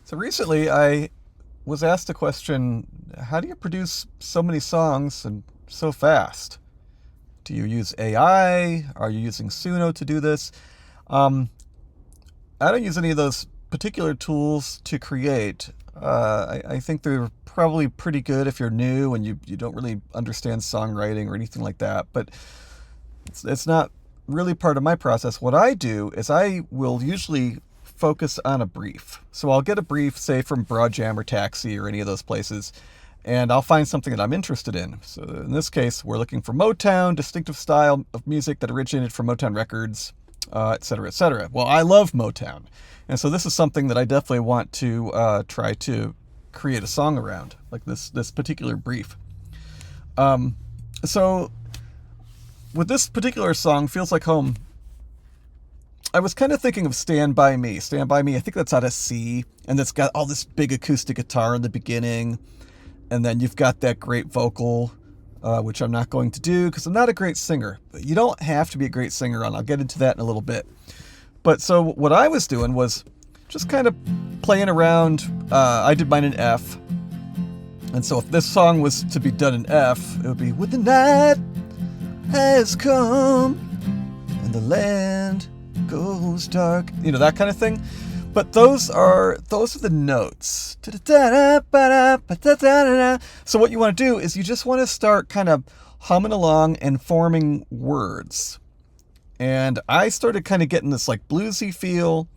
So recently I was asked a question, how do you produce so many songs and so fast? Do you use AI? Are you using Suno to do this? Um, I don't use any of those particular tools to create. I think they're probably pretty good if you're new and you don't really understand songwriting or anything like that, but it's not really part of my process. What I do is I will usually focus on a brief. So I'll get a brief, say from Broadjam or Taxi or any of those places, and I'll find something that I'm interested in. So in this case, we're looking for Motown, distinctive style of music that originated from Motown Records, et cetera, et cetera. Well, I love Motown. And so this is something that I definitely want to try to create a song around, like this particular brief. So with this particular song, Feels Like Home, I was kind of thinking of Stand By Me. Stand By Me, I think that's out of C, and it's got all this big acoustic guitar in the beginning, and then you've got that great vocal, which I'm not going to do because I'm not a great singer. But you don't have to be a great singer, and I'll get into that in a little bit. But so what I was doing was just kind of playing around. I did mine in F, and so if this song was to be done in F, it would be, "When the night has come and the land goes dark," that kind of thing. But those are the notes. So what you want to do is you just want to start kind of humming along and forming words. And I started kind of getting this like bluesy feel,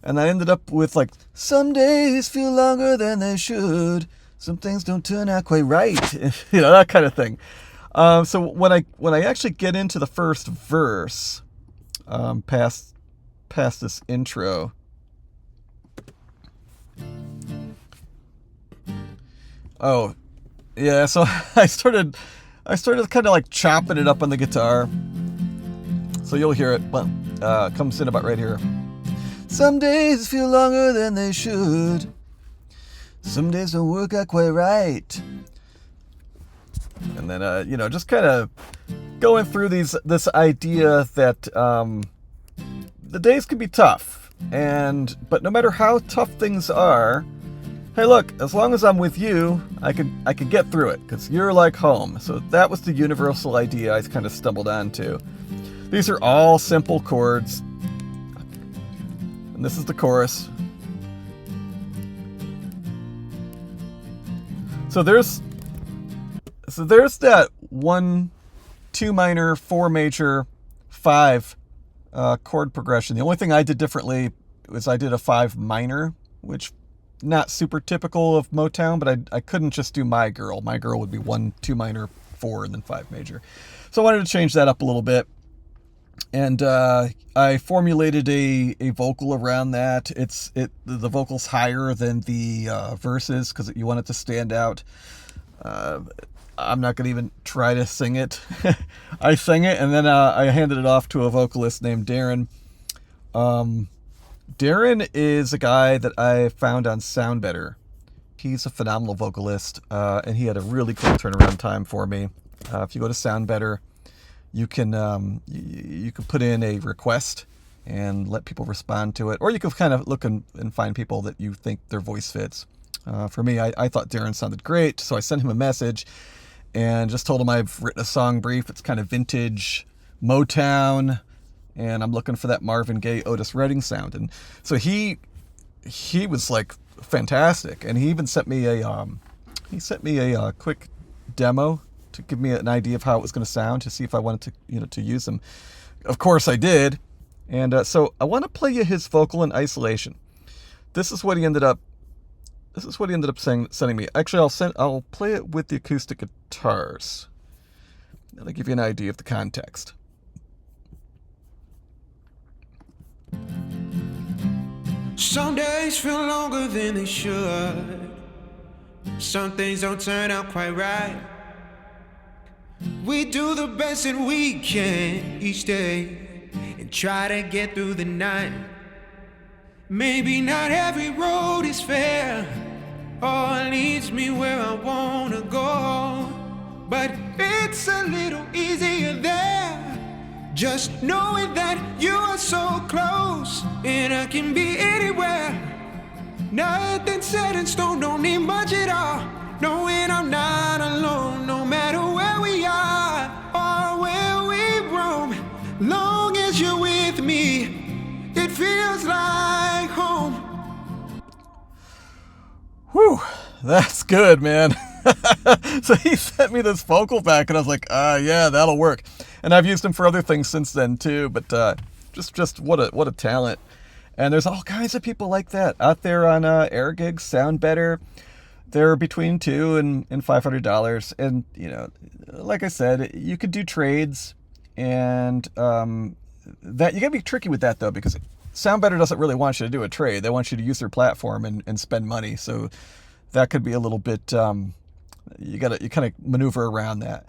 and I ended up with like, "Some days feel longer than they should. Some things don't turn out quite right." That kind of thing. So when I actually get into the first verse, past this intro, oh yeah, so I started kind of like chopping it up on the guitar. So you'll hear it. Well, it comes in about right here. "Some days feel longer than they should. Some days don't work out quite right." And then, just kind of going through this idea that the days can be tough, but no matter how tough things are, hey, look, as long as I'm with you, I could get through it because you're like home. So that was the universal idea I kind of stumbled onto. These are all simple chords, and this is the chorus. So there's that 1, 2 minor, 4 major, 5 chord progression. The only thing I did differently was I did a 5 minor, which not super typical of Motown, but I couldn't just do My Girl. My Girl would be 1, 2 minor, 4, and then 5 major. So I wanted to change that up a little bit. And I formulated a vocal around that. The vocal's higher than the verses because you want it to stand out. I'm not going to even try to sing it. I sang it, and then I handed it off to a vocalist named Darren. Darren is a guy that I found on Sound Better. He's a phenomenal vocalist, and he had a really cool turnaround time for me. If you go to Sound Better, you can put in a request and let people respond to it, or you can kind of look and find people that you think their voice fits. For me, I thought Darren sounded great, so I sent him a message and just told him I've written a song brief. It's kind of vintage Motown, and I'm looking for that Marvin Gaye, Otis Redding sound. And so he was like fantastic, and he even sent me a quick demo to give me an idea of how it was going to sound, to see if I wanted to use them. Of course I did. And so I want to play you his vocal in isolation. This is what he ended up sending me. Actually, I'll play it with the acoustic guitars. That'll give you an idea of the context. Some days feel longer than they should. Some things don't turn out quite right. We do the best that we can each day and try to get through the night. Maybe not every road is fair or leads me where I wanna go, but it's a little easier there, just knowing that you are so close and I can be anywhere. Nothing set in stone, don't need much at all. Knowing I'm not alone, no matter where we are or where we roam. Long as you're with me, it feels like home. Whew, that's good, man. So he sent me this vocal back, and I was like, yeah, that'll work. And I've used him for other things since then too. But just what a talent. And there's all kinds of people like that out there on air gigs. Sound Better. They're between $200 and $500. And like I said, you could do trades, and that you gotta be tricky with that though, because Sound Better doesn't really want you to do a trade. They want you to use their platform and spend money. So that could be a little bit. You kind of maneuver around that.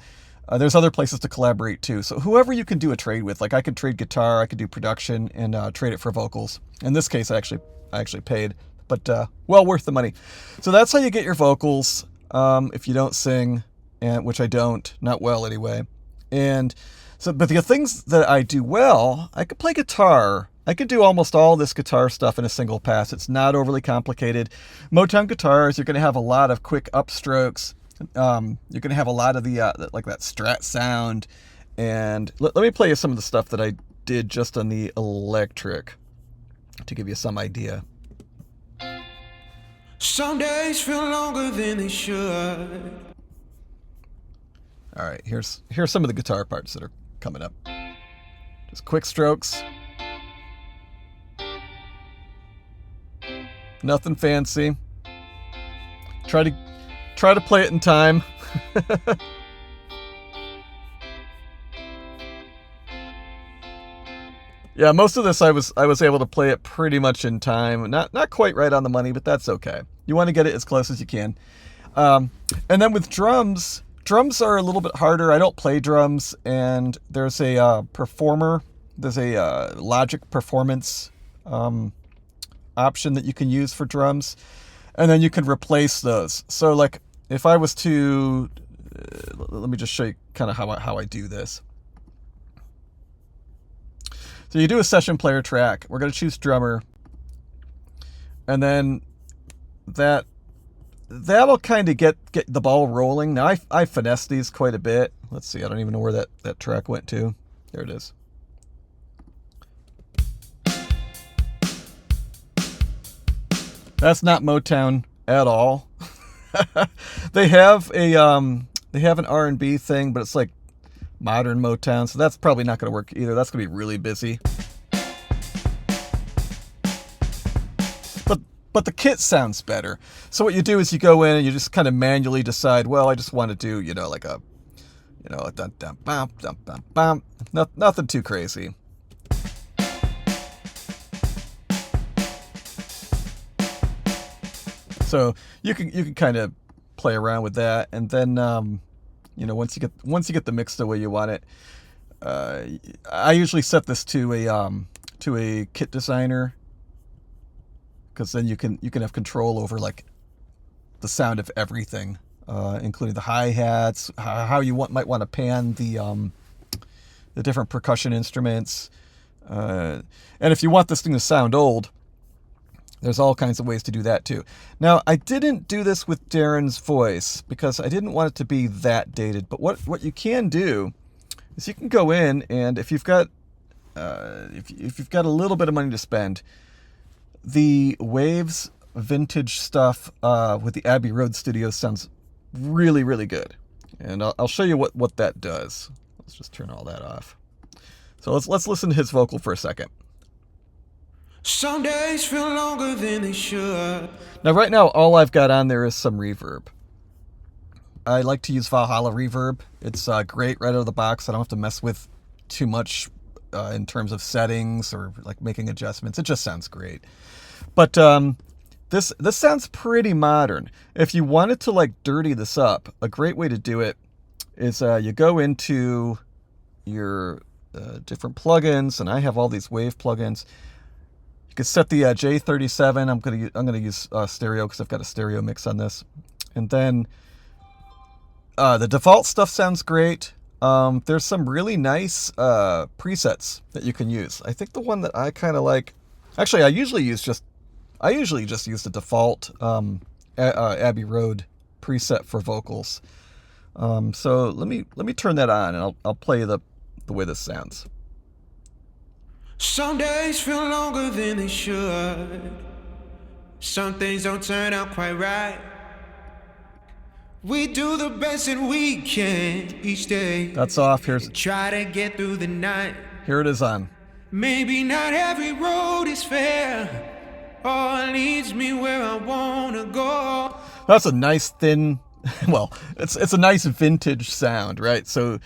There's other places to collaborate too. So whoever you can do a trade with, like I could trade guitar, I could do production, and trade it for vocals. In this case, I actually paid, but well worth the money. So that's how you get your vocals. If you don't sing, and which I don't, not well anyway. And so, but the things that I do well, I could play guitar. I could do almost all this guitar stuff in a single pass. It's not overly complicated. Motown guitars, you're going to have a lot of quick upstrokes. You're going to have a lot of the like that Strat sound. And let me play you some of the stuff that I did just on the electric to give you some idea. Some days feel longer than they should. All right, here's some of the guitar parts that are coming up. Just quick strokes. Nothing fancy. Try to play it in time. Yeah, most of this I was able to play it pretty much in time. Not quite right on the money, but that's okay. You want to get it as close as you can. And then with drums are a little bit harder. I don't play drums, and there's a performer. There's a Logic Performance option that you can use for drums, and then you can replace those. So like if I was to let me just show you kind of how I do this. So you do a session player track. We're going to choose drummer, and then that'll kind of get the ball rolling. Now I finesse these quite a bit. Let's see, I don't even know where that track went to. There it is. That's not Motown at all. They have an R&B thing, but it's like modern Motown, so that's probably not going to work either. That's going to be really busy. But the kit sounds better. So what you do is you go in and you just kind of manually decide, well, I just want to do, like a dun dun bam dun dun bam. Nothing too crazy. So you can kind of play around with that, and then once you get the mix the way you want it, I usually set this to a kit designer, because then you can have control over like the sound of everything, including the hi-hats, how you might want to pan the different percussion instruments, and if you want this thing to sound old, there's all kinds of ways to do that too. Now, I didn't do this with Darren's voice because I didn't want it to be that dated. But what you can do is you can go in, and if you've got if you've got a little bit of money to spend, the Waves vintage stuff with the Abbey Road Studios sounds really, really good. And I'll show you what that does. Let's just turn all that off. So let's listen to his vocal for a second. Some days feel longer than they should. Now, right now, all I've got on there is some reverb. I like to use Valhalla reverb. It's great right out of the box. I don't have to mess with too much in terms of settings or like making adjustments. It just sounds great. But this sounds pretty modern. If you wanted to like dirty this up, a great way to do it is you go into your different plugins, and I have all these Wave plugins. You can set the J37. I'm gonna use stereo because I've got a stereo mix on this, and then the default stuff sounds great. There's some really nice presets that you can use. I think the one that I kind of like, actually, I usually use just I usually just use the default Abbey Road preset for vocals. So let me turn that on, and I'll play the way this sounds. Some days feel longer than they should. Some things don't turn out quite right. We do the best that we can each day. That's off. Try to get through the night. Here it is on. Maybe not every road is fair, or leads me where I wanna go. That's a nice thin, well, it's a nice vintage sound, right? So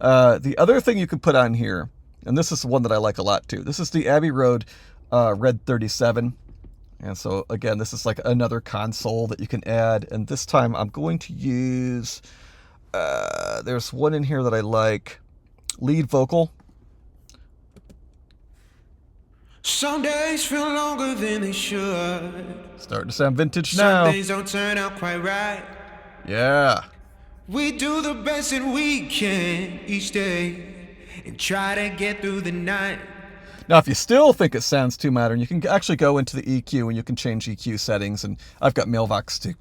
the other thing you could put on here, and this is one that I like a lot too. This is the Abbey Road Red 37. And so again, this is like another console that you can add. And this time I'm going to use, there's one in here that I like, lead vocal. Some days feel longer than they should. Starting to sound vintage now. Some things don't turn out quite right. Yeah. We do the best that we can each day and try to get through the night. Now, if you still think it sounds too modern, you can actually go into the EQ and you can change EQ settings. And I've got Mailbox 2,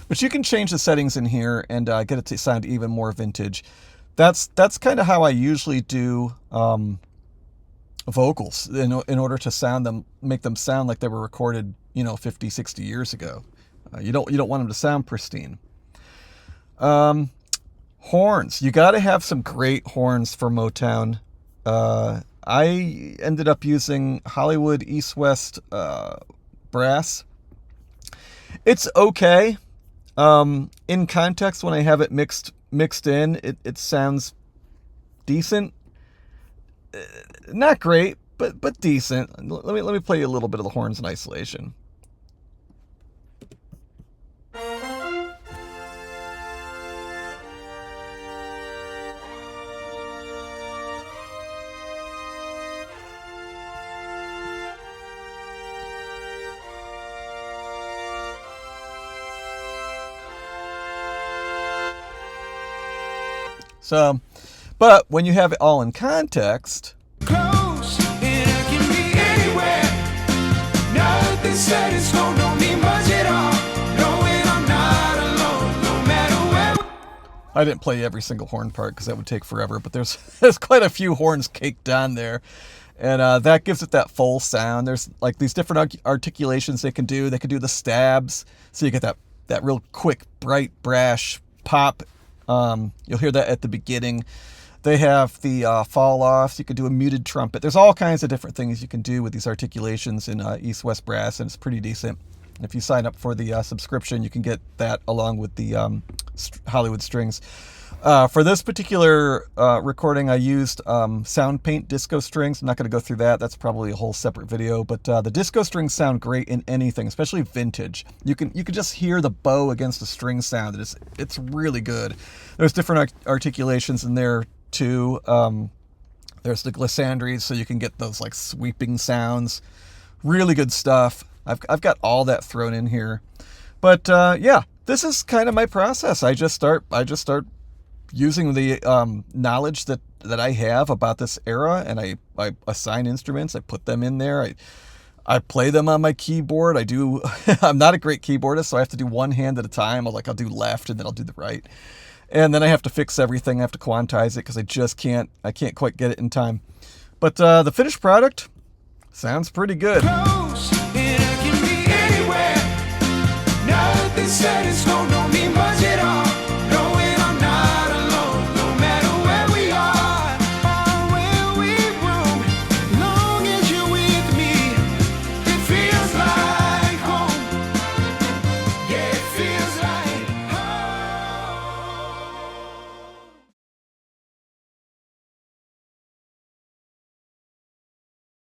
but you can change the settings in here and get it to sound even more vintage. That's kind of how I usually do vocals in order to make them sound like they were recorded, 50, 60 years ago. You don't want them to sound pristine. Horns. You got to have some great horns for Motown. I ended up using Hollywood East West brass. It's okay. In context, when I have it mixed in, it sounds decent. Not great, but decent. Let me play you a little bit of the horns in isolation. So, but when you have it all in context, Close, and I can be anywhere. Nothing said in stone, don't mean much at all. Knowing I'm not alone, no matter where. I didn't play every single horn part because that would take forever, but there's quite a few horns caked on there. And that gives it that full sound. There's like these different articulations they can do. They can do the stabs, so you get that real quick, bright, brash pop. You'll hear that at the beginning. They have the fall-offs. You can do a muted trumpet. There's all kinds of different things you can do with these articulations in East West Brass, and it's pretty decent. If you sign up for the subscription, you can get that along with the Hollywood strings. For this particular recording, I used Sound Paint disco strings. I'm not going to go through that. That's probably a whole separate video. But the disco strings sound great in anything, especially vintage. You can just hear the bow against the string sound. It's really good. There's different articulations in there too. There's the glissandries, so you can get those like sweeping sounds. Really good stuff. I've got all that thrown in here. But yeah, this is kind of my process. I just start using the knowledge that I have about this era, and I assign instruments. I put them in there. I play them on my keyboard. I'm not a great keyboardist, so I have to do one hand at a time. I'll do left and then I'll do the right. And then I have to fix everything. I have to quantize it because I can't quite get it in time. But the finished product sounds pretty good. Close.